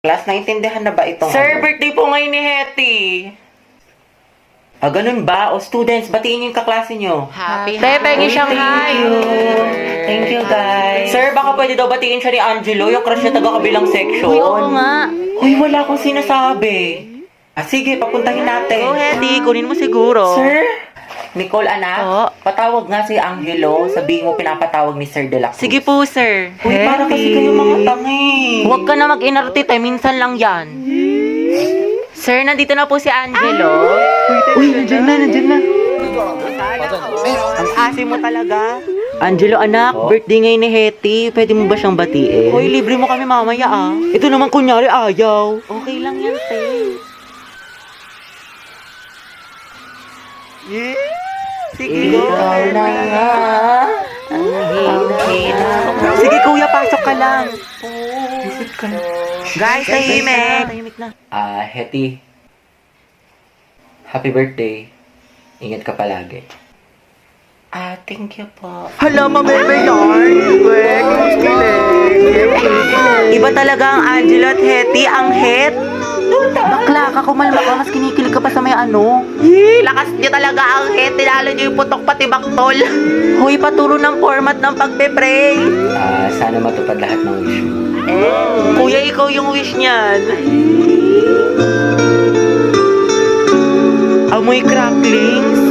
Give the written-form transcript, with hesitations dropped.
Class, naintindihan na ba itong Sir, birthday po ngayon ni Hetty. Ganun ba? O students, batiin yung kaklase nyo. Happy Pengi Shanghai. Thank you, guys. Sir, baka pwede daw batiin siya ni Angelo, yung crush niya taga-kabilang section. Uy, oo nga. Uy, wala akong sinasabi. Sige, papuntahin natin. Go, Hetty. Kunin mo siguro. Sir? Nicole, anak, Oo. patawag nga si Angelo. Sabihin mo pinapatawag ni Sir De La Cruz. Sige po, sir. Uy, para kasi kayo mga tangi. Huwag ka na mag-inarte, minsan lang yan. Sir, nandito na po si Angelo. Uy, nandyan na. Ang asim mo talaga. Angelo, anak, birthday ngayon ni Hetty. Pwede mo ba siyang batiin? Uy, libre mo kami mamaya ah. Ito naman kunyari ayaw. Okay lang yan, te. Sige, Ikaw na nga. Ang hina. Sige kuya, pasok ka lang. Guys, tahimik. Tahimik na. Hetty. Happy birthday. Ingat ka palagi. Thank you po. Hala, mabebe yarn. Iba talaga ang Angelo at Hetty, ang het. Bakla ka, kumalma ka, mas kinikilig ka pa sa may ano. Lakas niyo talaga ang het, tinalo niyo yung putok pati baktol. Hoy, paturo ng format ng pagpe-pray. Sana matupad lahat ng wish mo. Kuya, ikaw yung wish niyan. Amoy cracklings.